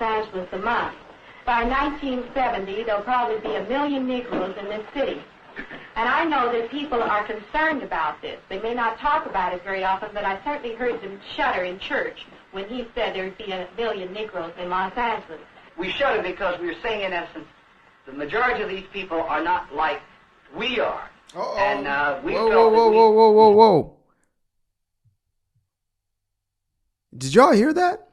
Angeles a month. By 1970, there'll probably be 1 million Negroes in this city. And I know that people are concerned about this. They may not talk about it very often, but I certainly heard them shudder in church when he said there'd be 1 million Negroes in Los Angeles. We shudder because we're saying, in essence, the majority of these people are not like we are. Uh-oh. And we Whoa. Did y'all hear that?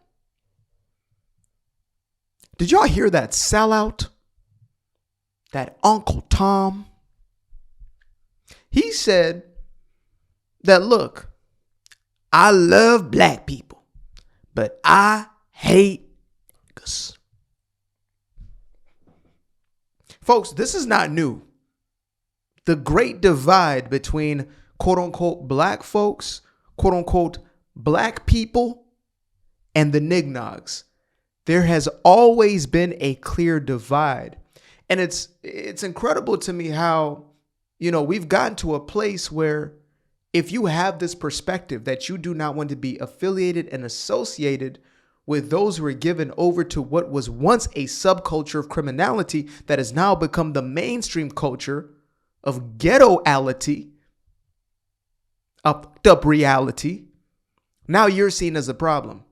Did y'all hear that sellout? That Uncle Tom? He said that, look, I love black people, but I hate niggas. Folks, this is not new. The great divide between quote unquote black folks, quote unquote black people, and the nignogs. There has always been a clear divide. And it's incredible to me how, we've gotten to a place where if you have this perspective that you do not want to be affiliated and associated with those who are given over to what was once a subculture of criminality that has now become the mainstream culture of ghettoality, up reality, now you're seen as a problem.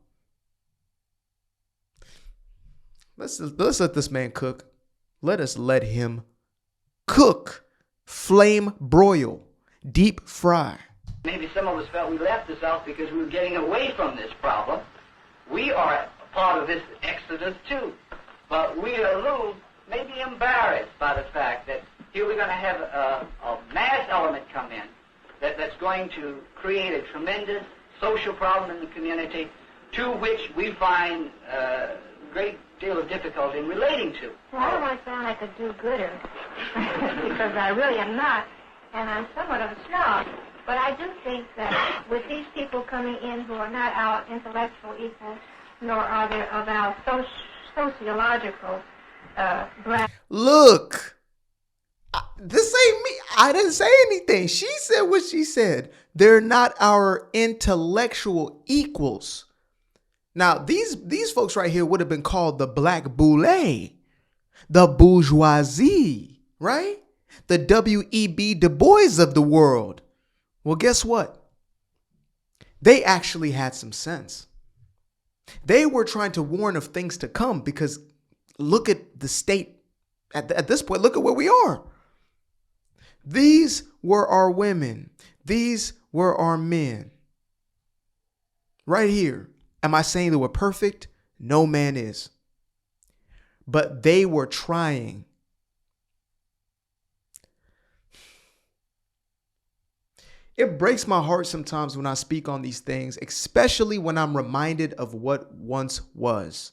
Let's let this man cook. Let us let him cook, flame broil, deep fry. Maybe some of us felt we left this out because we were getting away from this problem. We are a part of this exodus too, but we are a little maybe embarrassed by the fact that here we're going to have a mass element come in that's going to create a tremendous social problem in the community to which we find a great deal of difficulty in relating to. Well, I don't want to sound like a do-gooder, because I really am not, and I'm somewhat of a snob. But I do think that with these people coming in who are not our intellectual equals, nor are they of our sociological bracket. Look, this ain't me. I didn't say anything. She said what she said. They're not our intellectual equals. Now, these folks right here would have been called the black boule, the bourgeoisie, right? The W.E.B. Du Bois of the world. Well, guess what? They actually had some sense. They were trying to warn of things to come because look at the state at this point. Look at where we are. These were our women. These were our men. Right here. Am I saying they were perfect? No man is. But they were trying. It breaks my heart sometimes when I speak on these things, especially when I'm reminded of what once was.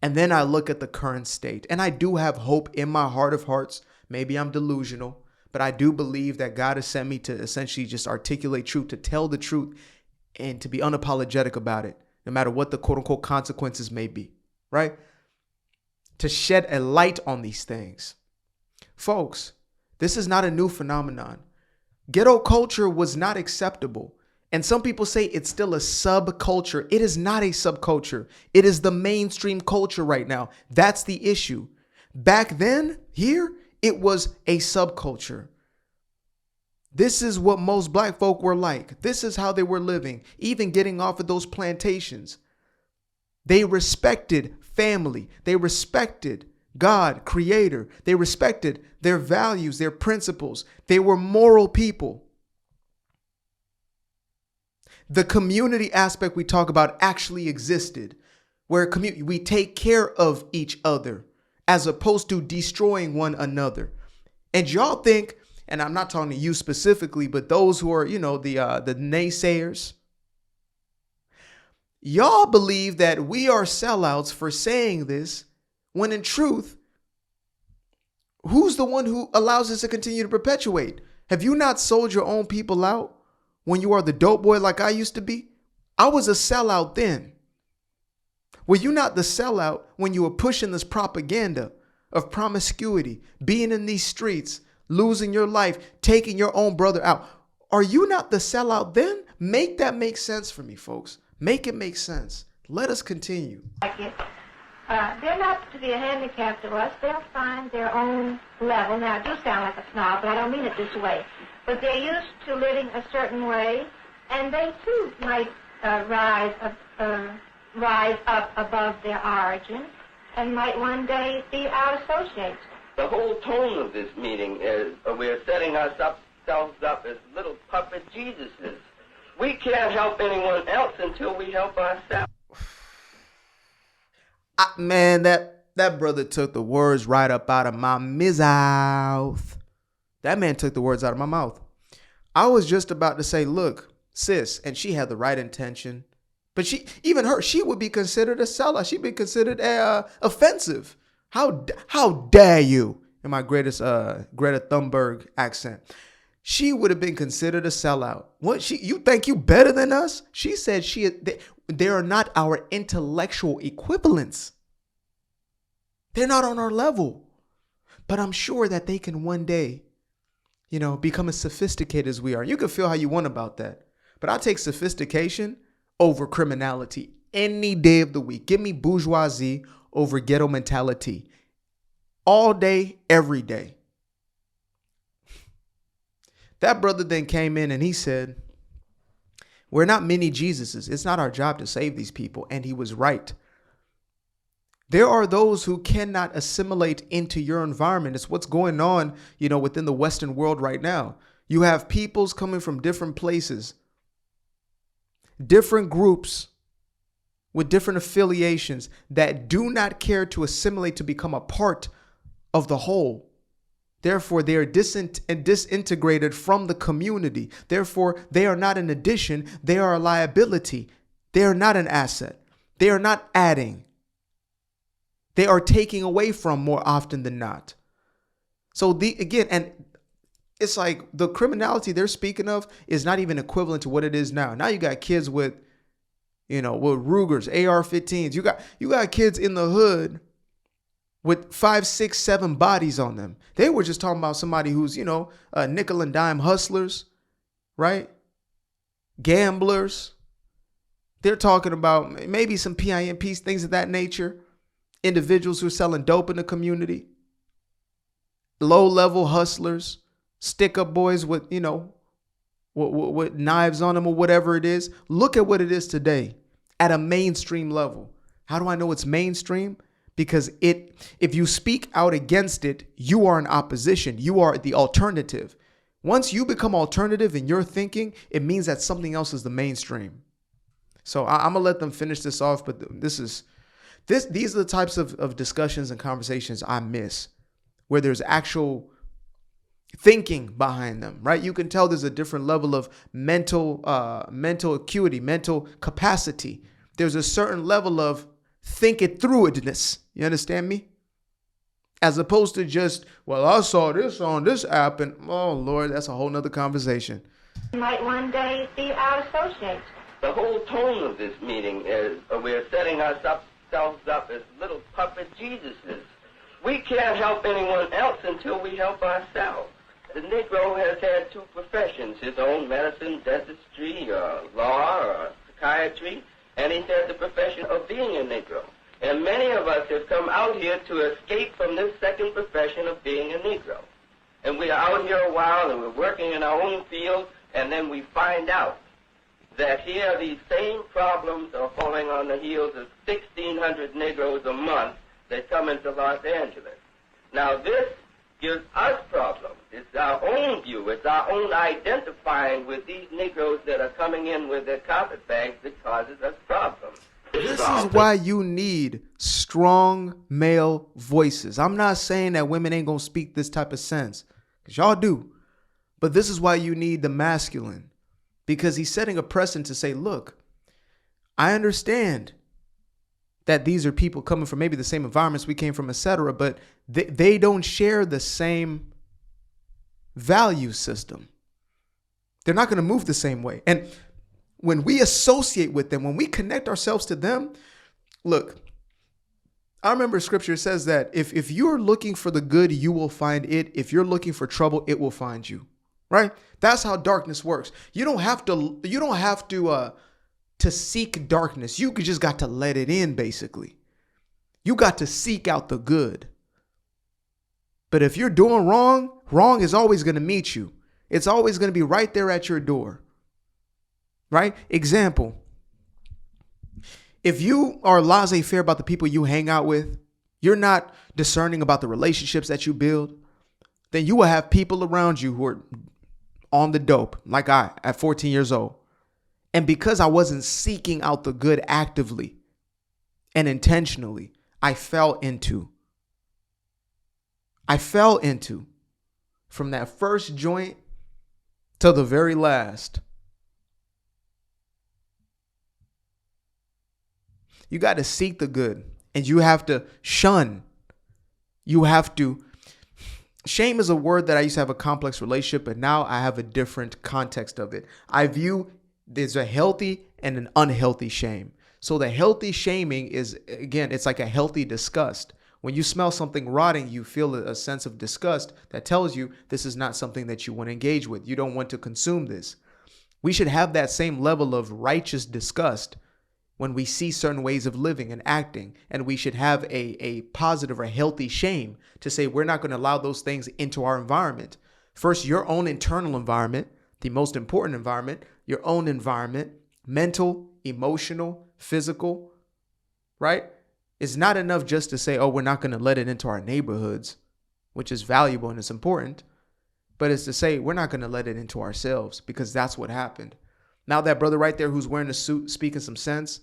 And then I look at the current state. And I do have hope in my heart of hearts. Maybe I'm delusional, but I do believe that God has sent me to essentially just articulate truth, to tell the truth, and to be unapologetic about it, no matter what the quote unquote consequences may be, right? To shed a light on these things. Folks, this is not a new phenomenon. Ghetto culture was not acceptable. And some people say it's still a subculture. It is not a subculture. It is the mainstream culture right now. That's the issue. Back then, here, it was a subculture. This is what most black folk were like. This is how they were living, even getting off of those plantations. They respected family. They respected God, creator. They respected their values, their principles. They were moral people. The community aspect we talk about actually existed, where we take care of each other as opposed to destroying one another. And y'all think, and I'm not talking to you specifically, but those who are, the naysayers, y'all believe that we are sellouts for saying this, when in truth, who's the one who allows this to continue to perpetuate? Have you not sold your own people out when you are the dope boy like I used to be? I was a sellout then. Were you not the sellout when you were pushing this propaganda of promiscuity, being in these streets, losing your life, taking your own brother out? Are you not the sellout then? Make that make sense for me, folks. Make it make sense. Let us continue. they're not to be a handicap to us. They'll find their own level. Now, I do sound like a snob, but I don't mean it this way. But they're used to living a certain way, and they, too, might rise up above their origin and might one day be our associates. The whole tone of this meeting is we're setting ourselves up as little puppet Jesuses. We can't help anyone else until we help ourselves. Man, that brother took the words right up out of my mouth. That man took the words out of my mouth. I was just about to say, look, sis, and she had the right intention. But she would be considered a sellout. She'd be considered offensive. How dare you? In my greatest Greta Thunberg accent. She would have been considered a sellout. What? You think you better than us? She said they are not our intellectual equivalents. They're not on our level. But I'm sure that they can one day, become as sophisticated as we are. You can feel how you want about that. But I take sophistication over criminality any day of the week. Give me bourgeoisie over ghetto mentality. All day, every day. That brother then came in and he said, we're not mini Jesuses. It's not our job to save these people. And he was right. There are those who cannot assimilate into your environment. It's what's going on, within the Western world right now. You have peoples coming from different places, different groups with different affiliations that do not care to assimilate to become a part of the whole. Therefore, they are disintegrated from the community. Therefore, they are not an addition. They are a liability. They are not an asset. They are not adding. They are taking away from more often than not. So and it's like the criminality they're speaking of is not even equivalent to what it is now. Now you got kids with, with Rugers, AR-15s. You got kids in the hood with 5, 6, 7 bodies on them. They were just talking about somebody who's, nickel and dime hustlers, right? Gamblers. They're talking about maybe some PIMPs, things of that nature. Individuals who are selling dope in the community. Low-level hustlers. Stick-up boys with, with knives on them or whatever it is. Look at what it is today at a mainstream level. How do I know it's mainstream? Because if you speak out against it, you are in opposition. You are the alternative. Once you become alternative in your thinking, it means that something else is the mainstream. So I'm going to let them finish this off. But these are the types of discussions and conversations I miss, where there's actual thinking behind them, right? You can tell there's a different level of mental acuity, mental capacity. There's a certain level of think it through itness. You understand me? As opposed to just, well, I saw this on this app and, oh, Lord, that's a whole nother conversation. Might one day be our associates. The whole tone of this meeting is we're setting ourselves up as little puppet Jesuses. We can't help anyone else until we help ourselves. The Negro has had 2 professions, his own medicine, dentistry, law, or psychiatry, and he's had the profession of being a Negro. And many of us have come out here to escape from this second profession of being a Negro. And we are out here a while and we're working in our own field, and then we find out that here these same problems are falling on the heels of 1,600 Negroes a month that come into Los Angeles. Now this gives us problems. It's our own view. It's our own identifying with these Negroes that are coming in with their carpetbags that causes us problems. This is why you need strong male voices. I'm not saying that women ain't going to speak this type of sense, because y'all do. But this is why you need the masculine, because he's setting a precedent to say, look, I understand that these are people coming from maybe the same environments we came from, etc., but they don't share the same value system. They're not going to move the same way. And when we associate with them, when we connect ourselves to them, look, I remember scripture says that if you're looking for the good, you will find it. If you're looking for trouble, it will find you, right? That's how darkness works. You don't have to seek darkness. You just got to let it in, basically. You got to seek out the good. But if you're doing wrong, wrong is always going to meet you. It's always going to be right there at your door. Right? Example. If you are laissez-faire about the people you hang out with, you're not discerning about the relationships that you build, then you will have people around you who are on the dope, like I, at 14 years old. And because I wasn't seeking out the good actively and intentionally, I fell into, from that first joint to the very last. You got to seek the good, and you have to shun. Shame is a word that I used to have a complex relationship, but now I have a different context of it. I view there's a healthy and an unhealthy shame. So the healthy shaming is, again, it's like a healthy disgust. When you smell something rotting, you feel a sense of disgust that tells you this is not something that you want to engage with. You don't want to consume this. We should have that same level of righteous disgust when we see certain ways of living and acting, and we should have a positive or healthy shame to say we're not going to allow those things into our environment. First, your own internal environment, the most important environment, your own environment, mental, emotional, physical, right? It's not enough just to say, oh, we're not going to let it into our neighborhoods, which is valuable and it's important, but it's to say we're not going to let it into ourselves, because that's what happened. Now that brother right there who's wearing a suit, speaking some sense,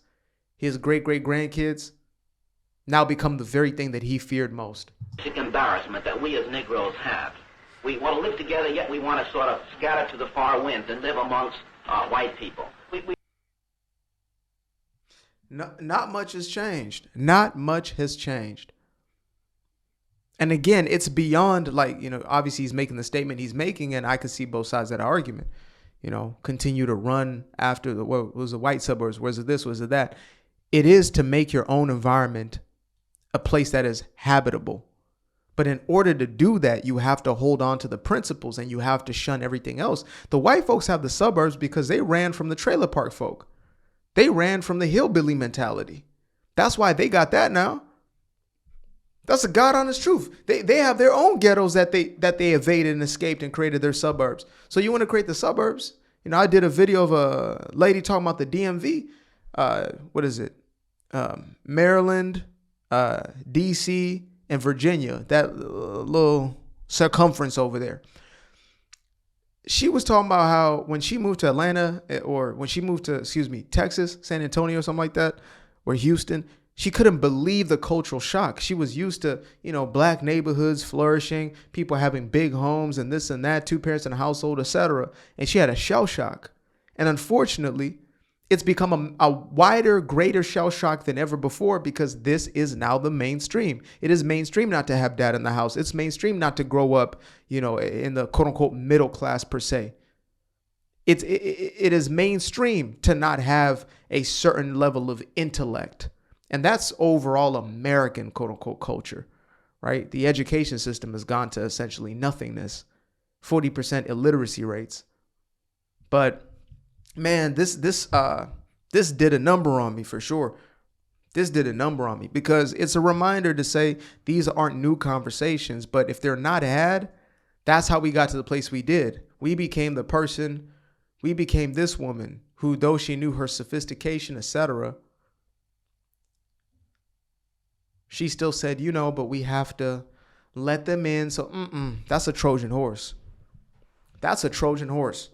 his great-great-grandkids now become the very thing that he feared most. Basic embarrassment that we as Negroes have. We want to live together, yet we want to sort of scatter to the far winds and live amongst white people. Not much has changed. Not much has changed. And again, it's beyond, like, obviously he's making the statement he's making, and I can see both sides of that argument. Continue to run after the white suburbs. Was it this? Was it that? It is to make your own environment a place that is habitable. But in order to do that, you have to hold on to the principles and you have to shun everything else. The white folks have the suburbs because they ran from the trailer park folk. They ran from the hillbilly mentality. That's why they got that now. That's a God honest truth. They have their own ghettos that they evaded and escaped and created their suburbs. So you want to create the suburbs? I did a video of a lady talking about the DMV. What is it? Maryland, DC, and Virginia. That little circumference over there. She was talking about how when she moved to Atlanta, or when she moved to, Texas, San Antonio, something like that, or Houston, she couldn't believe the cultural shock. She was used to, black neighborhoods flourishing, people having big homes and this and that, 2 parents in a household, etc. And she had a shell shock. And unfortunately, it's become a wider, greater shell shock than ever before, because this is now the mainstream. It is mainstream not to have dad in the house. It's mainstream not to grow up, in the quote unquote middle class per se. It is mainstream to not have a certain level of intellect. And that's overall American quote unquote culture, right? The education system has gone to essentially nothingness, 40% illiteracy rates. But man, this did a number on me for sure. This did a number on me, because it's a reminder to say these aren't new conversations, but if they're not had, that's how we got to the place we did. We became this woman who, though she knew her sophistication, etc., she still said, but we have to let them in. So that's a Trojan horse. That's a Trojan horse.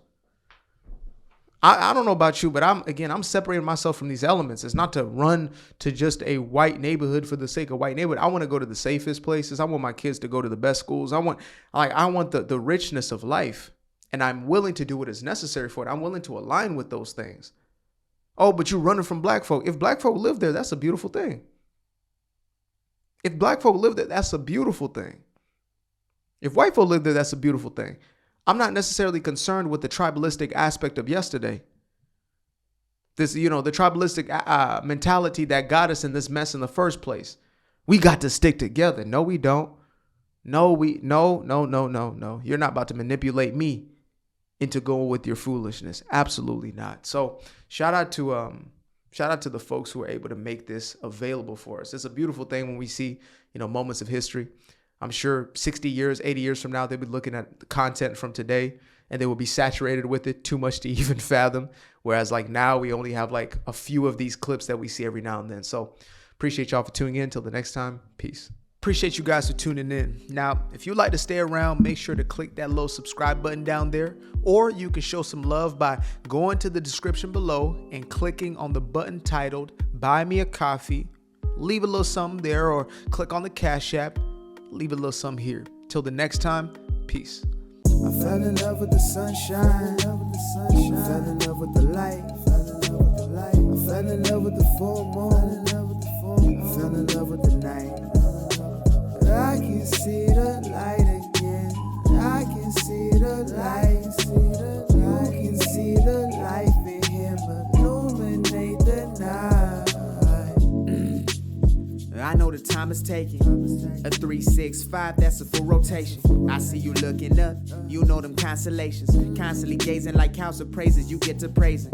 I don't know about you, but I'm separating myself from these elements. It's not to run to just a white neighborhood for the sake of white neighborhood. I want to go to the safest places. I want my kids to go to the best schools. I want the richness of life, and I'm willing to do what is necessary for it. I'm willing to align with those things. Oh, but you're running from black folk. If black folk live there, that's a beautiful thing. If black folk live there, that's a beautiful thing. If white folk live there, that's a beautiful thing. I'm not necessarily concerned with the tribalistic aspect of yesterday. This, the tribalistic mentality that got us in this mess in the first place. We got to stick together. No, we don't. No. You're not about to manipulate me into going with your foolishness. Absolutely not. So shout out to Shout out to the folks who are able to make this available for us. It's a beautiful thing when we see, moments of history. I'm sure 60 years, 80 years from now, they'll be looking at the content from today and they will be saturated with it, too much to even fathom. Whereas like now we only have like a few of these clips that we see every now and then. So appreciate y'all for tuning in. Till the next time, peace. Appreciate you guys for tuning in. Now, if you'd like to stay around, make sure to click that little subscribe button down there, or you can show some love by going to the description below and clicking on the button titled Buy Me a Coffee. Leave a little something there, or click on the Cash App. Leave a little something here. Till the next time, peace. I fell in love with the sunshine. I fell in love with the light. I fell in love with the full moon. I fell in love with the night. I can see the light again. I can see the light. You can see the life in him illuminate the night. I know the time is taking. A 3-6-5, that's a full rotation. I see you looking up, you know them constellations. Constantly gazing like house of praises, you get to praising.